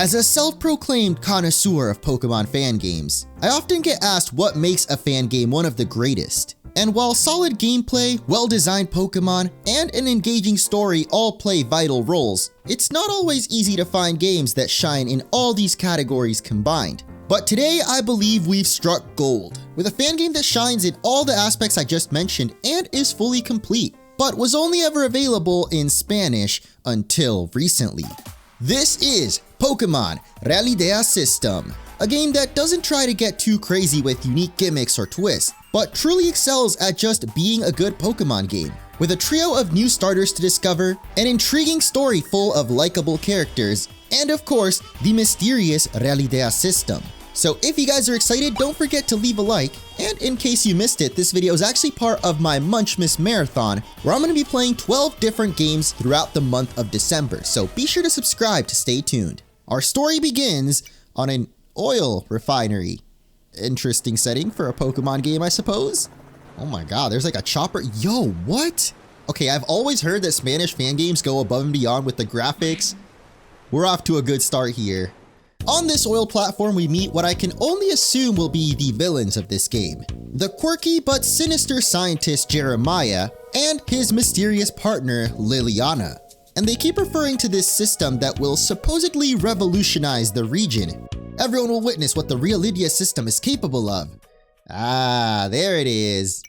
As a self-proclaimed connoisseur of Pokémon fan games, I often get asked what makes a fan game one of the greatest. And while solid gameplay, well-designed Pokémon, and an engaging story all play vital roles, it's not always easy to find games that shine in all these categories combined. But today I believe we've struck gold, with a fan game that shines in all the aspects I just mentioned and is fully complete, but was only ever available in Spanish until recently. This is Pokémon Realidea System, a game that doesn't try to get too crazy with unique gimmicks or twists, but truly excels at just being a good Pokémon game. With a trio of new starters to discover, an intriguing story full of likable characters, and of course, the mysterious Realidea System. So if you guys are excited, don't forget to leave a like, and in case you missed it, this video is actually part of my Munchmas Marathon, where I'm going to be playing 12 different games throughout the month of December, so be sure to subscribe to stay tuned. Our story begins on an oil refinery. Interesting setting for a Pokemon game, I suppose? Oh my god, there's like a chopper. Yo, what? Okay, I've always heard that Spanish fan games go above and beyond with the graphics. We're off to a good start here. On this oil platform, we meet what I can only assume will be the villains of this game. The quirky but sinister scientist Jeremiah and his mysterious partner Liliana. And they keep referring to this system that will supposedly revolutionize the region. Everyone will witness what the Realidea System is capable of. Ah, there it is.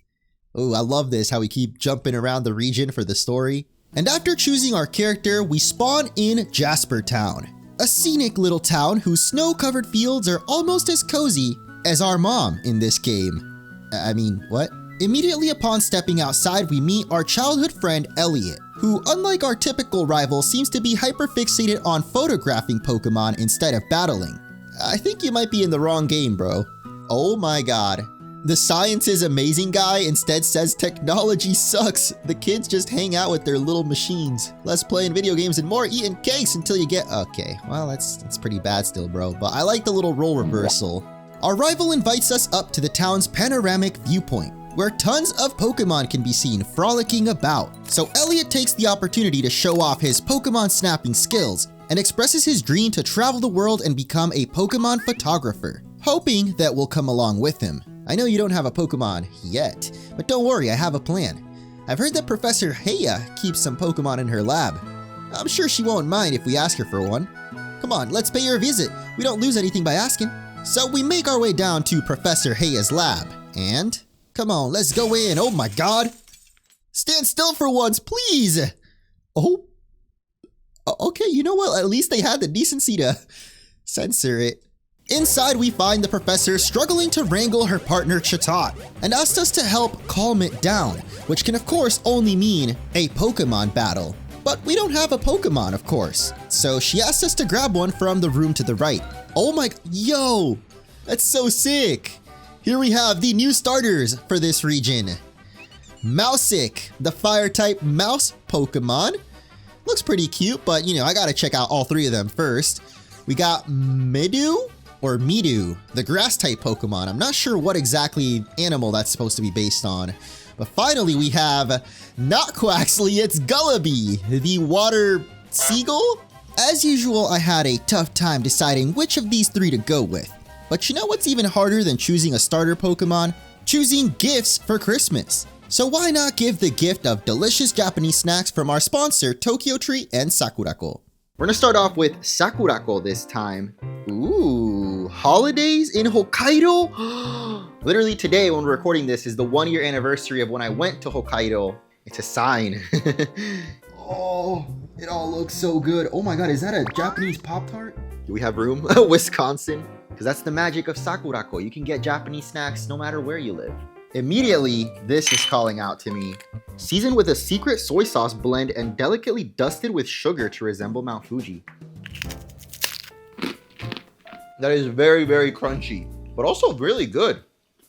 Oh, I love this, how we keep jumping around the region for the story. And after choosing our character, we spawn in Jasper Town. A scenic little town whose snow-covered fields are almost as cozy as our mom in this game. I mean, what? Immediately upon stepping outside, we meet our childhood friend Elliot, who, unlike our typical rival, seems to be hyper-fixated on photographing Pokemon instead of battling. I think you might be in the wrong game, bro. Oh my god. The science is amazing guy instead says technology sucks. The kids just hang out with their little machines. Less playing video games and more eating cakes until you get... Okay, well that's pretty bad still, bro. But I like the little role reversal. Our rival invites us up to the town's panoramic viewpoint, where tons of Pokemon can be seen frolicking about. So Elliot takes the opportunity to show off his Pokemon snapping skills and expresses his dream to travel the world and become a Pokemon photographer, hoping that we'll come along with him. I know you don't have a Pokemon yet, but don't worry, I have a plan. I've heard that Professor Heya keeps some Pokemon in her lab. I'm sure she won't mind if we ask her for one. Come on, let's pay her a visit. We don't lose anything by asking. So we make our way down to Professor Heya's lab, and... Come on, let's go in. Oh my god. Stand still for once, please. Oh. Okay, you know what? At least they had the decency to censor it. Inside, we find the professor struggling to wrangle her partner Chatot and asked us to help calm it down, which can of course only mean a Pokemon battle. But we don't have a Pokemon, of course, so she asked us to grab one from the room to the right. Oh my, yo, that's so sick. Here we have the new starters for this region. Mousic, the fire-type mouse Pokemon. Looks pretty cute, but you know, I gotta check out all three of them first. We got Midu, the grass-type Pokemon. I'm not sure what exactly animal that's supposed to be based on. But finally, we have not Quaxley, it's Gullaby, the water seagull. As usual, I had a tough time deciding which of these three to go with. But you know what's even harder than choosing a starter Pokemon? Choosing gifts for Christmas. So why not give the gift of delicious Japanese snacks from our sponsor, Tokyo Tree and Sakurako. We're gonna start off with Sakurako this time. Ooh, holidays in Hokkaido? Literally today when we're recording this is the 1-year anniversary of when I went to Hokkaido. It's a sign. Oh, it all looks so good. Oh my god, is that a Japanese Pop-Tart? Do we have room? Wisconsin? Because that's the magic of Sakurako. You can get Japanese snacks no matter where you live. Immediately, this is calling out to me. Seasoned with a secret soy sauce blend and delicately dusted with sugar to resemble Mount Fuji. That is very, very crunchy, but also really good.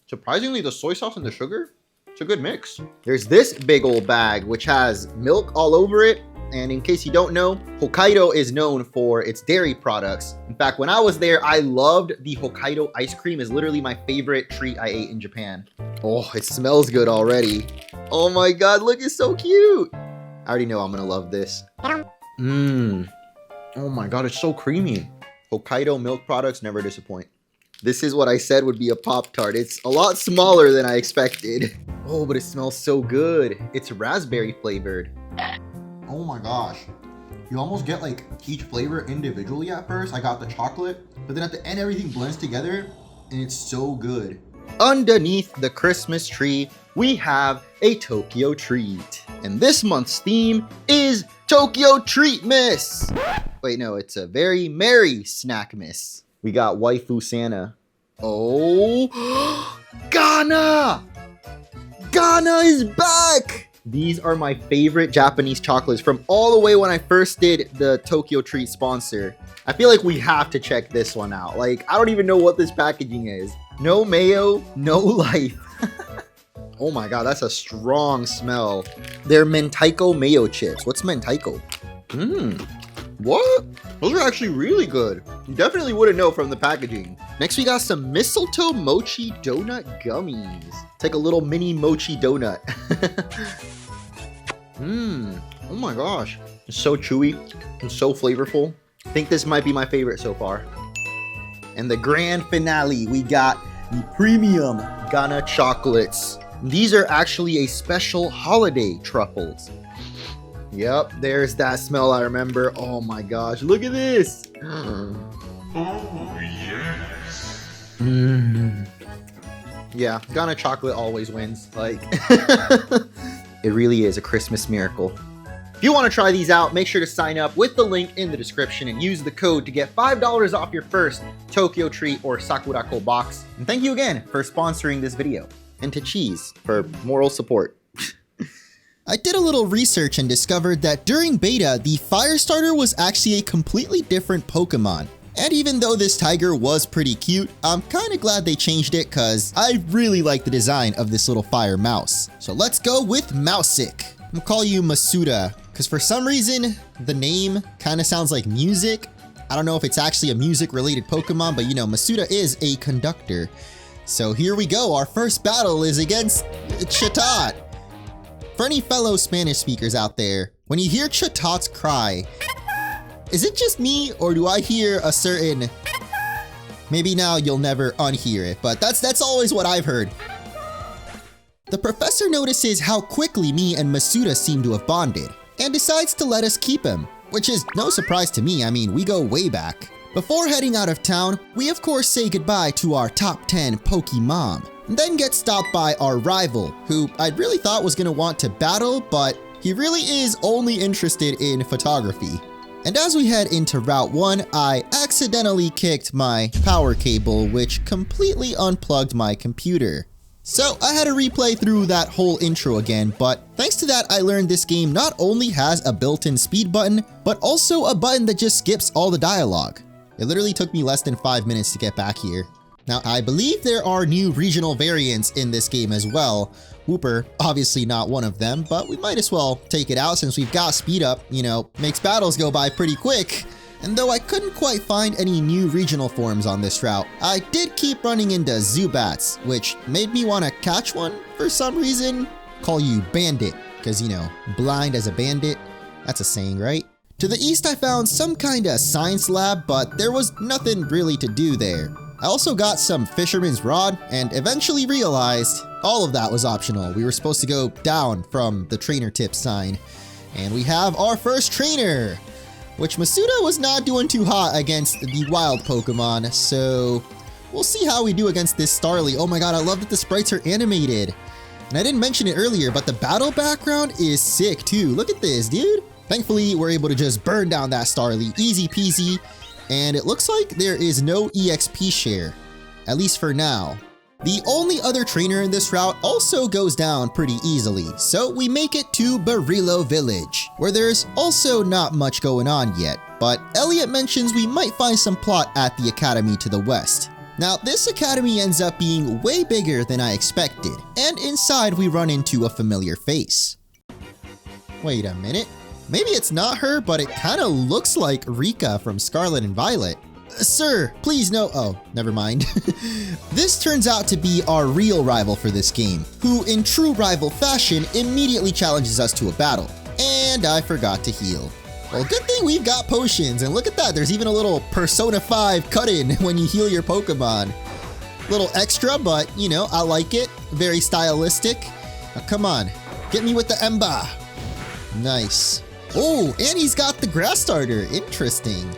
Surprisingly, the soy sauce and the sugar, it's a good mix. There's this big old bag, which has milk all over it. And in case you don't know, Hokkaido is known for its dairy products. In fact, when I was there, I loved the Hokkaido ice cream. It's literally my favorite treat I ate in Japan. Oh, it smells good already. Oh my god, look, it's so cute. I already know I'm gonna love this. Oh my god, it's so creamy. Hokkaido milk products never disappoint. This is what I said would be a Pop-Tart. It's a lot smaller than I expected. Oh, but it smells so good. It's raspberry flavored. Oh my gosh. You almost get like each flavor individually at first. I got the chocolate, but then at the end everything blends together and it's so good. Underneath the Christmas tree, we have a Tokyo treat. And this month's theme is Tokyo Treatmas. Wait, no, it's a very merry snackmas. We got Waifu Santa. Oh, Ghana! Ghana is back! These are my favorite Japanese chocolates from all the way when I first did the Tokyo Treat sponsor. I feel like we have to check this one out. Like, I don't even know what this packaging is. No mayo, no life. Oh my god, that's a strong smell. They're Mentaiko mayo chips. What's Mentaiko? What? Those are actually really good. You definitely wouldn't know from the packaging. Next, we got some mistletoe mochi donut gummies. It's like a little mini mochi donut. Oh my gosh. It's so chewy and so flavorful. I think this might be my favorite so far. And the grand finale, we got the premium Ghana chocolates. These are actually a special holiday truffles. Yep, there's that smell I remember. Oh my gosh, look at this. Oh, yes. Yeah, Ghana chocolate always wins. Like, it really is a Christmas miracle. If you want to try these out, make sure to sign up with the link in the description and use the code to get $5 off your first Tokyo Treat or Sakurako box. And thank you again for sponsoring this video. And to Cheese for moral support. I did a little research and discovered that during beta, the Firestarter was actually a completely different Pokemon. And even though this tiger was pretty cute, I'm kinda glad they changed it cause I really like the design of this little fire mouse. So let's go with Mouseic. I'm gonna call you Masuda, cause for some reason, the name kinda sounds like music. I don't know if it's actually a music related Pokemon, but you know, Masuda is a conductor. So here we go, our first battle is against Chatot. For any fellow Spanish speakers out there, when you hear Chatot's cry, is it just me or do I hear a certain... Maybe now you'll never unhear it, but that's always what I've heard. The professor notices how quickly me and Masuda seem to have bonded, and decides to let us keep him, which is no surprise to me. I mean, we go way back. Before heading out of town, we of course say goodbye to our top 10 Pokemon, and then get stopped by our rival, who I really thought was gonna want to battle, but he really is only interested in photography. And as we head into Route 1, I accidentally kicked my power cable, which completely unplugged my computer. So I had to replay through that whole intro again, but thanks to that I learned this game not only has a built-in speed button, but also a button that just skips all the dialogue. It literally took me less than 5 minutes to get back here. Now, I believe there are new regional variants in this game as well. Wooper, obviously not one of them, but we might as well take it out since we've got speed up, you know, makes battles go by pretty quick. And though I couldn't quite find any new regional forms on this route, I did keep running into Zubats, which made me want to catch one for some reason. Call you Bandit, because you know, blind as a bandit, that's a saying, right? To the east I found some kinda science lab, but there was nothing really to do there. I also got some fisherman's rod and eventually realized all of that was optional. We were supposed to go down from the trainer tip sign. And we have our first trainer, which Masuda was not doing too hot against the wild Pokemon, so we'll see how we do against this Starly. Oh my god, I love that the sprites are animated. And I didn't mention it earlier, but the battle background is sick too. Look at this, dude. Thankfully, we're able to just burn down that Starly, easy peasy. And it looks like there is no EXP share, at least for now. The only other trainer in this route also goes down pretty easily, so we make it to Barilo Village, where there's also not much going on yet, but Elliot mentions we might find some plot at the academy to the west. Now, this academy ends up being way bigger than I expected, and inside we run into a familiar face. Wait a minute. Maybe it's not her, but it kinda looks like Rika from Scarlet and Violet. Sir, please no— oh, never mind. This turns out to be our real rival for this game, who in true rival fashion immediately challenges us to a battle. And I forgot to heal. Well, good thing we've got potions, and look at that, there's even a little Persona 5 cut-in when you heal your Pokemon. Little extra, but, you know, I like it. Very stylistic. Now, come on, get me with the Emba. Nice. Oh, and he's got the grass starter. Interesting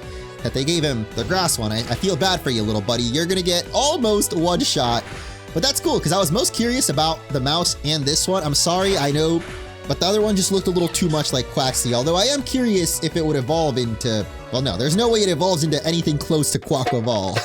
that they gave him the grass one. I feel bad for you, little buddy. You're gonna get almost one shot, but that's cool because I was most curious about the mouse and this one. I'm sorry, I know, but the other one just looked a little too much like Quaxly, although I am curious if it would evolve into, well, no, there's no way it evolves into anything close to Quaquaval.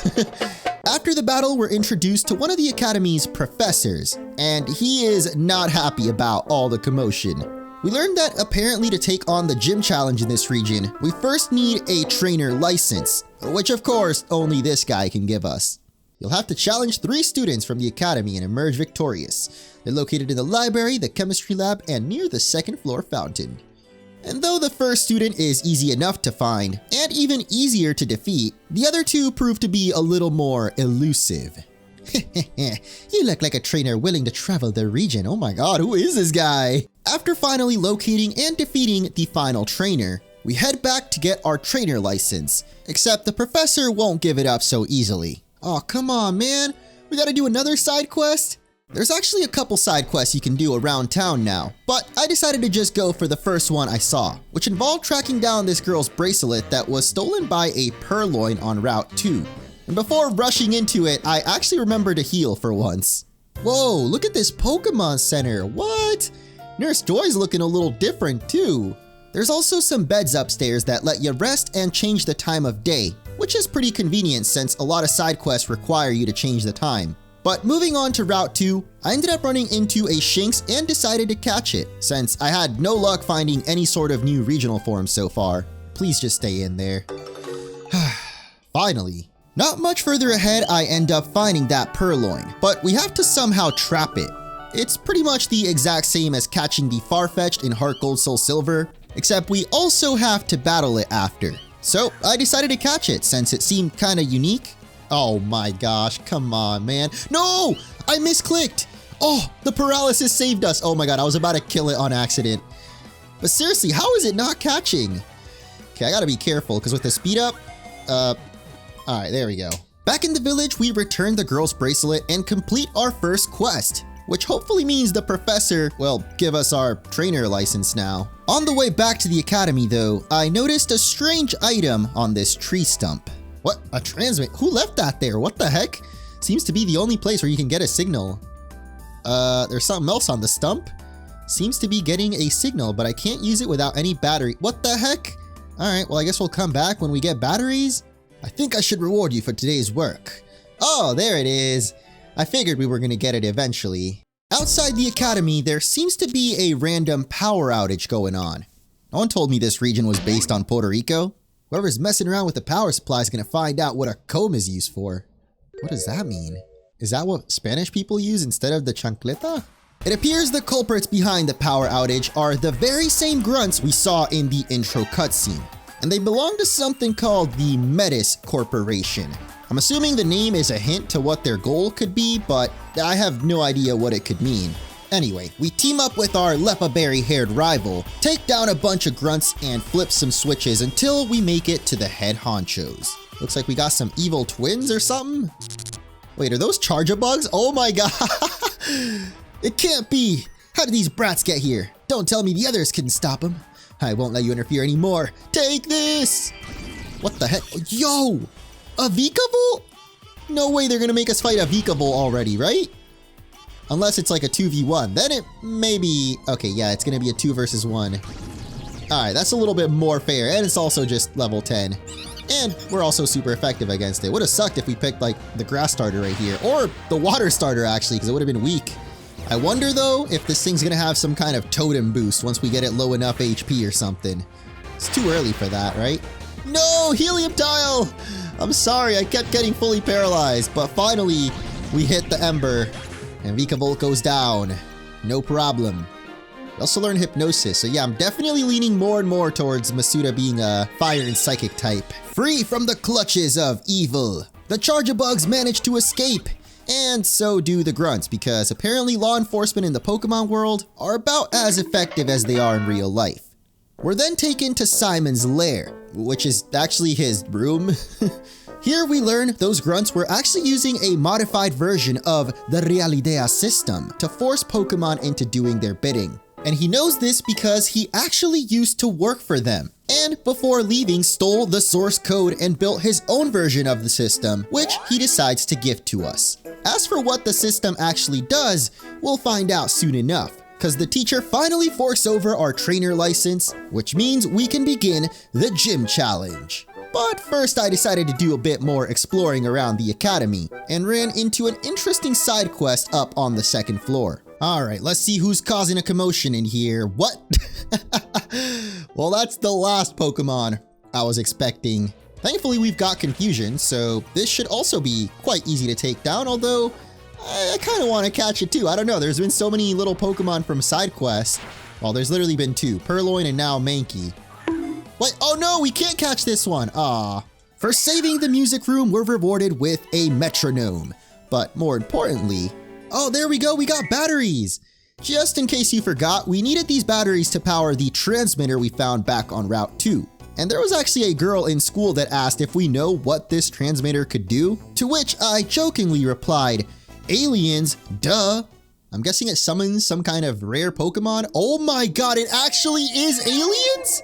After the battle, we're introduced to one of the Academy's professors, and he is not happy about all the commotion. We learned that apparently to take on the gym challenge in this region, we first need a trainer license, which of course only this guy can give us. You'll have to challenge 3 students from the Academy and emerge victorious. They're located in the library, the chemistry lab, and near the second floor fountain. And though the first student is easy enough to find, and even easier to defeat, the other 2 prove to be a little more elusive. You look like a trainer willing to travel the region. Oh my god, who is this guy? After finally locating and defeating the final trainer, we head back to get our trainer license, except the professor won't give it up so easily. Oh, come on, man. We gotta do another side quest? There's actually a couple side quests you can do around town now, but I decided to just go for the first one I saw, which involved tracking down this girl's bracelet that was stolen by a Purloin on Route 2. And before rushing into it, I actually remembered to heal for once. Whoa, look at this Pokemon Center, what? Nurse Joy's looking a little different too. There's also some beds upstairs that let you rest and change the time of day, which is pretty convenient since a lot of side quests require you to change the time. But moving on to Route 2, I ended up running into a Shinx and decided to catch it, since I had no luck finding any sort of new regional forms so far. Please just stay in there. Finally. Not much further ahead, I end up finding that Purloin, but we have to somehow trap it. It's pretty much the exact same as catching the Farfetch'd in Heart Gold Soul Silver, except we also have to battle it after. So I decided to catch it since it seemed kinda unique. Oh my gosh, come on, man. No! I misclicked! Oh, the paralysis saved us. Oh my god, I was about to kill it on accident. But seriously, how is it not catching? Okay, I gotta be careful, because with the speed up, alright, there we go. Back in the village, we return the girl's bracelet and complete our first quest, which hopefully means the professor will give us our trainer license now. On the way back to the academy though, I noticed a strange item on this tree stump. What? A transmit? Who left that there? What the heck? Seems to be the only place where you can get a signal. There's something else on the stump. Seems to be getting a signal, but I can't use it without any battery. What the heck? Alright, well I guess we'll come back when we get batteries. I think I should reward you for today's work. Oh, there it is. I figured we were gonna get it eventually. Outside the academy, there seems to be a random power outage going on. No one told me this region was based on Puerto Rico. Whoever's messing around with the power supply is gonna find out what a comb is used for. What does that mean? Is that what Spanish people use instead of the chancleta? It appears the culprits behind the power outage are the very same grunts we saw in the intro cutscene, and they belong to something called the Metis Corporation. I'm assuming the name is a hint to what their goal could be, but I have no idea what it could mean. Anyway, we team up with our lepa-berry-haired rival, take down a bunch of grunts, and flip some switches until we make it to the head honchos. Looks like we got some evil twins or something? Wait, are those Charjabugs? Oh my god! It can't be! How did these brats get here? Don't tell me the others couldn't stop them. I won't let you interfere anymore. Take this! What the heck? Yo! A Vikavolt? No way they're gonna make us fight a Vikavolt already, right? Unless it's like a 2v1, then it may be... Okay, yeah, it's gonna be a 2 versus 1. Alright, that's a little bit more fair, and it's also just level 10. And we're also super effective against it. Would have sucked if we picked, like, the grass starter right here. Or the water starter, actually, because it would have been weak. I wonder, though, if this thing's gonna have some kind of totem boost once we get it low enough HP or something. It's too early for that, right? No! Helium tile! I'm sorry, I kept getting fully paralyzed, but finally, we hit the ember. And Vikavolt goes down. No problem. We also learned Hypnosis, so yeah, I'm definitely leaning more and more towards Masuda being a fire and psychic type. Free from the clutches of evil, the Charjabugs manage to escape, and so do the grunts, because apparently law enforcement in the Pokemon world are about as effective as they are in real life. We're then taken to Simon's lair, which is actually his room. Here we learn those grunts were actually using a modified version of the Realidea System to force Pokemon into doing their bidding. And he knows this because he actually used to work for them, and before leaving stole the source code and built his own version of the system, which he decides to gift to us. As for what the system actually does, we'll find out soon enough, because the teacher finally forks over our trainer license, which means we can begin the gym challenge. But first I decided to do a bit more exploring around the academy, and ran into an interesting side quest up on the second floor. Alright, let's see who's causing a commotion in here. What? Well, that's the last Pokemon I was expecting. Thankfully, we've got Confusion, so this should also be quite easy to take down, although I kind of want to catch it too. I don't know, there's been so many little Pokemon from side quests. Well, there's literally been two, Purloin and now Mankey. Wait, oh no, we can't catch this one. Aw. For saving the music room, we're rewarded with a metronome. But more importantly, oh, there we go, we got batteries! Just in case you forgot, we needed these batteries to power the transmitter we found back on Route 2. And there was actually a girl in school that asked if we know what this transmitter could do, to which I jokingly replied, aliens, duh. I'm guessing it summons some kind of rare Pokemon. Oh my god, it actually is aliens?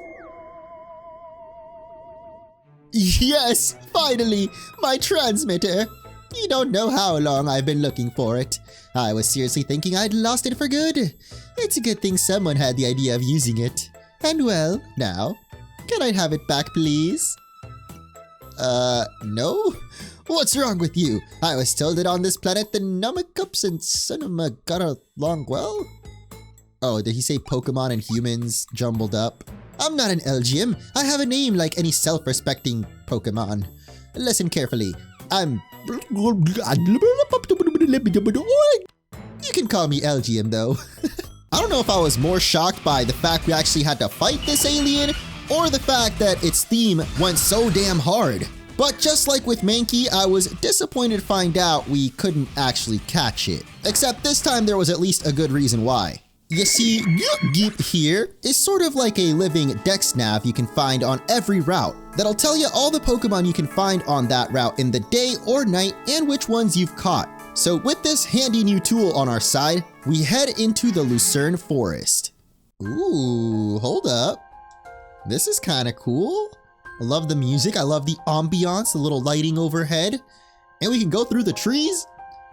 Yes, finally, my transmitter. You don't know how long I've been looking for it. I was seriously thinking I'd lost it for good. It's a good thing someone had the idea of using it. And well, now, can I have it back, please? No? What's wrong with you? I was told that on this planet the Namacups and Cinema got along well? Oh, did he say Pokemon and humans jumbled up? I'm not an Elgium. I have a name like any self-respecting Pokemon. Listen carefully. You can call me Elgium though. I don't know if I was more shocked by the fact we actually had to fight this alien, or the fact that its theme went so damn hard. But just like with Mankey, I was disappointed to find out we couldn't actually catch it. Except this time there was at least a good reason why. You see, Geep here is sort of like a living dex nav you can find on every route that'll tell you all the Pokemon you can find on that route in the day or night and which ones you've caught. So with this handy new tool on our side, we head into the Lucerne Forest. Ooh, hold up. This is kind of cool. I love the music, I love the ambiance, the little lighting overhead. And we can go through the trees,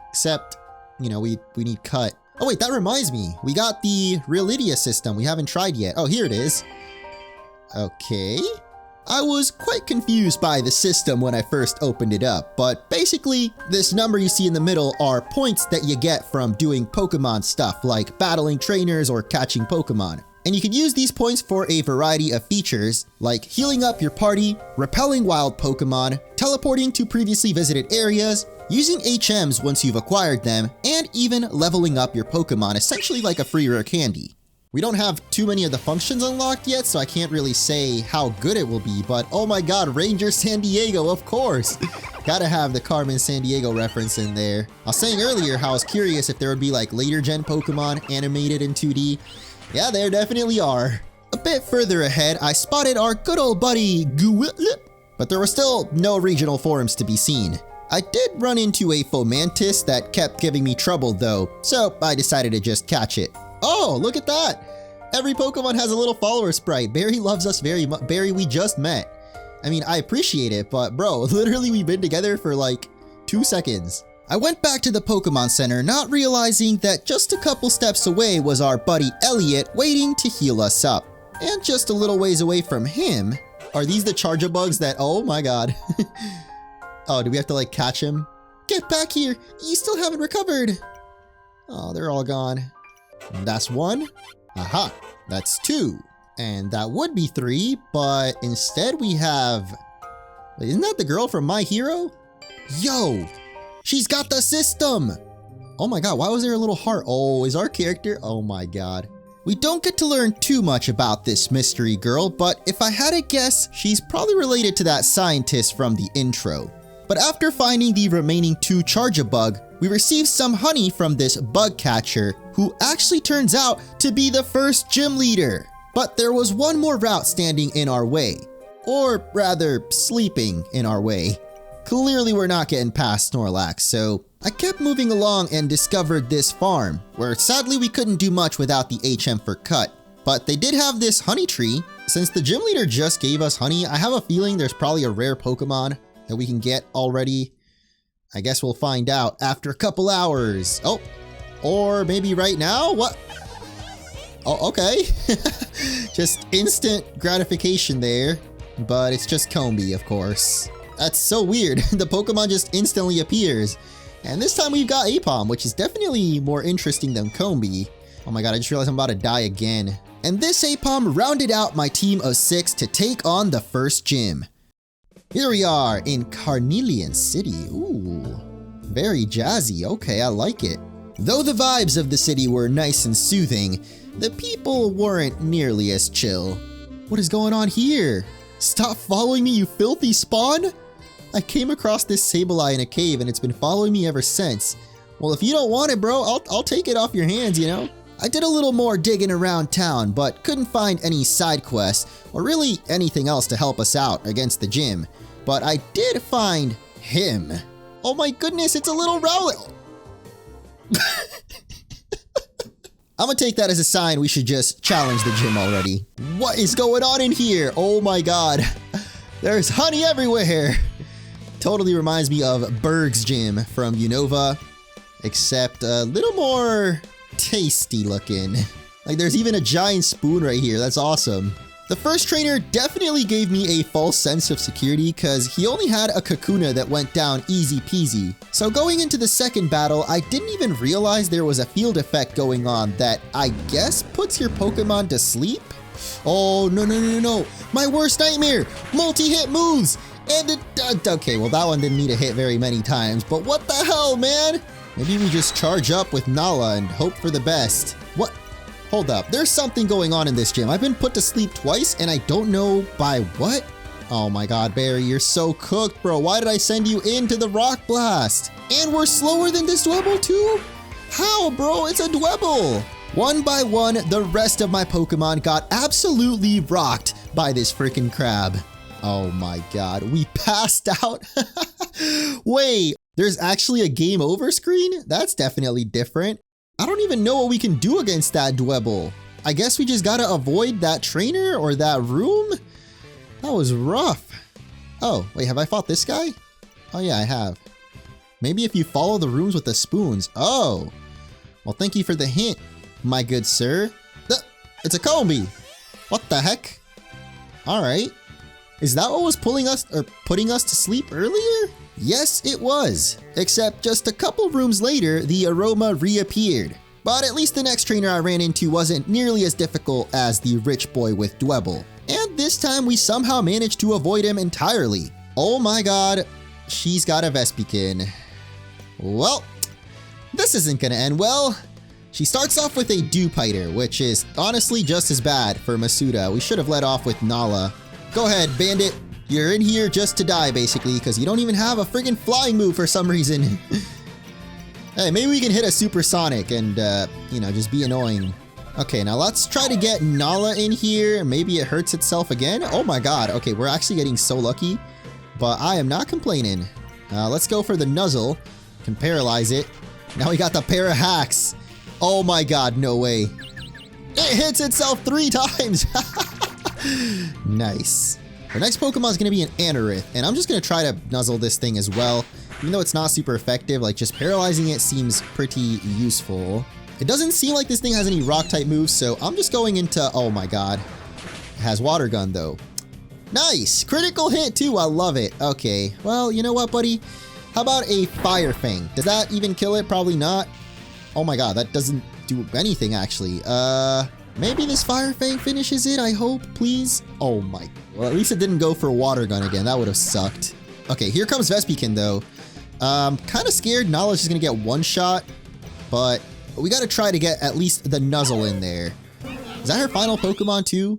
except, you know, we need cut. Oh wait, that reminds me. We got the Realidea System we haven't tried yet. Oh, here it is. Okay. I was quite confused by the system when I first opened it up, but basically, this number you see in the middle are points that you get from doing Pokemon stuff like battling trainers or catching Pokemon. And you can use these points for a variety of features, like healing up your party, repelling wild Pokemon, teleporting to previously visited areas, using HMs once you've acquired them, and even leveling up your Pokemon, essentially like a free rare candy. We don't have too many of the functions unlocked yet, so I can't really say how good it will be, but oh my god, Ranger San Diego, of course! Gotta have the Carmen San Diego reference in there. I was saying earlier how I was curious if there would be like later gen Pokemon animated in 2D. Yeah, there definitely are. A bit further ahead, I spotted our good old buddy Gwilip, but there were still no regional forms to be seen. I did run into a Fomantis that kept giving me trouble though, so I decided to just catch it. Oh, look at that! Every Pokemon has a little follower sprite. Barry loves us very much. Barry, we just met. I mean, I appreciate it, but bro, literally we've been together for like 2 seconds. I went back to the Pokemon Center, not realizing that just a couple steps away was our buddy Elliot waiting to heal us up. And just a little ways away from him, are these the Charjabugs that, oh my god. Oh, do we have to like catch him? Get back here, you still haven't recovered. Oh, they're all gone. That's 1. Aha, that's 2. And that would be 3, but instead we have... Wait, isn't that the girl from My Hero? Yo, she's got the system! Oh my god, why was there a little heart? Oh, is our character? Oh my god. We don't get to learn too much about this mystery girl, but if I had to guess, she's probably related to that scientist from the intro. But after finding the remaining 2 Charjabug, we receive some honey from this bug catcher, who actually turns out to be the first gym leader. But there was one more route standing in our way. Or rather, sleeping in our way. Clearly we're not getting past Snorlax, so I kept moving along and discovered this farm, where sadly we couldn't do much without the HM for cut. But they did have this honey tree. Since the gym leader just gave us honey, I have a feeling there's probably a rare Pokemon that we can get already. I guess we'll find out after a couple hours. Oh, or maybe right now? What? Oh, okay. Just instant gratification there, but it's just Combi, of course. That's so weird. The Pokemon just instantly appears. And this time we've got Apom, which is definitely more interesting than Combi. Oh my god, I just realized I'm about to die again. And this Apom rounded out my team of 6 to take on the first gym. Here we are in Carnelian City. Ooh, very jazzy. Okay, I like it. Though the vibes of the city were nice and soothing, the people weren't nearly as chill. What is going on here? Stop following me, you filthy spawn! I came across this Sableye in a cave and it's been following me ever since. Well, if you don't want it, bro, I'll take it off your hands, you know? I did a little more digging around town, but couldn't find any side quests or really anything else to help us out against the gym. But I did find him. Oh my goodness, it's a little Rowlet. I'm gonna take that as a sign we should just challenge the gym already. What is going on in here? Oh my god. There's honey everywhere. Totally reminds me of Berg's gym from Unova, except a little more tasty looking. Like there's even a giant spoon right here. That's awesome. The first trainer definitely gave me a false sense of security because he only had a Kakuna that went down easy peasy. So going into the second battle, I didn't even realize there was a field effect going on that I guess puts your Pokemon to sleep? Oh, no. My worst nightmare! Multi-hit moves! And it, okay, well that one didn't need a hit very many times, but what the hell, man? Maybe we just charge up with Nala and hope for the best. What? Hold up, there's something going on in this gym. I've been put to sleep twice and I don't know by what? Oh my god, Barry, you're so cooked, bro. Why did I send you into the Rock Blast? And we're slower than this Dwebble too? How, bro? It's a Dwebble! One by one, the rest of my Pokemon got absolutely rocked by this freaking crab. Oh my god, we passed out? Wait, there's actually a game over screen? That's definitely different. I don't even know what we can do against that Dwebble. I guess we just gotta avoid that trainer or that room? That was rough. Oh, wait, have I fought this guy? Oh yeah, I have. Maybe if you follow the rooms with the spoons. Oh, well thank you for the hint, my good sir. It's a Combi. What the heck? All right. Is that what was putting us to sleep earlier? Yes, it was. Except just a couple rooms later, the aroma reappeared. But at least the next trainer I ran into wasn't nearly as difficult as the rich boy with Dwebble. And this time we somehow managed to avoid him entirely. Oh my god, she's got a Vespiquen. Well, this isn't gonna end well. She starts off with a Dewpider, which is honestly just as bad for Masuda. We should have led off with Nala. Go ahead, Bandit. You're in here just to die, basically, because you don't even have a friggin' flying move for some reason. Hey, maybe we can hit a Supersonic and, you know, just be annoying. Okay, now let's try to get Nala in here. Maybe it hurts itself again. Oh my god. Okay, we're actually getting so lucky, but I am not complaining. Let's go for the Nuzzle. Can paralyze it. Now we got the pair of hacks. Oh my god, no way. It hits itself 3 times. Nice. The next Pokemon is going to be an Anorith, and I'm just going to try to nuzzle this thing as well. Even though it's not super effective, like just paralyzing it seems pretty useful. It doesn't seem like this thing has any rock type moves, so I'm just going into, oh my god. It has Water Gun though. Nice! Critical hit too, I love it. Okay, well, you know what, buddy? How about a Fire Fang? Does that even kill it? Probably not. Oh my god, that doesn't do anything actually. Maybe this Fire Fang finishes it, I hope, please? Oh my... Well, at least it didn't go for Water Gun again. That would have sucked. Okay, here comes Vespiquen, though. Kind of scared Nala's just gonna get one shot, but we gotta try to get at least the Nuzzle in there. Is that her final Pokemon, too?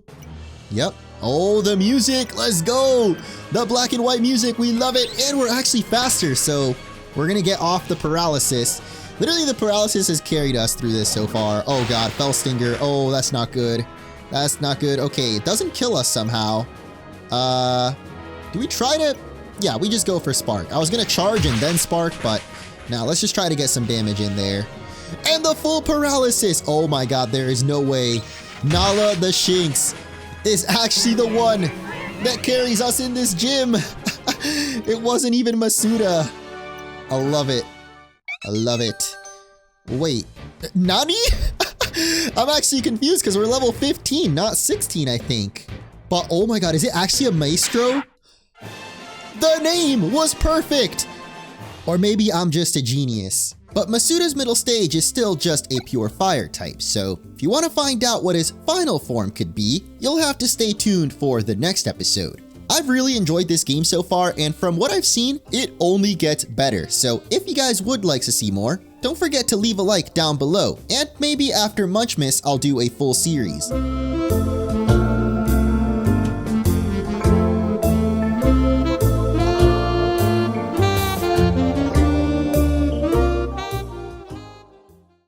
Yep. Oh, the music! Let's go! The black and white music, we love it! And we're actually faster, so we're gonna get off the paralysis. Literally, the paralysis has carried us through this so far. Oh god, Fell Stinger. Oh, that's not good. That's not good. Okay, it doesn't kill us somehow. Do we try to... Yeah, we just go for Spark. I was gonna charge and then Spark, but now let's just try to get some damage in there. And the full paralysis! Oh my god, there is no way. Nala the Shinx is actually the one that carries us in this gym. It wasn't even Masuda. I love it. I love it. Wait, Nani? I'm actually confused because we're level 15, not 16, I think. But oh my god, is it actually a Maestro? The name was perfect! Or maybe I'm just a genius. But Masuda's middle stage is still just a pure fire type, so if you want to find out what his final form could be, you'll have to stay tuned for the next episode. I've really enjoyed this game so far, and from what I've seen, it only gets better. So if you guys would like to see more, don't forget to leave a like down below, and maybe after Munchmas I'll do a full series.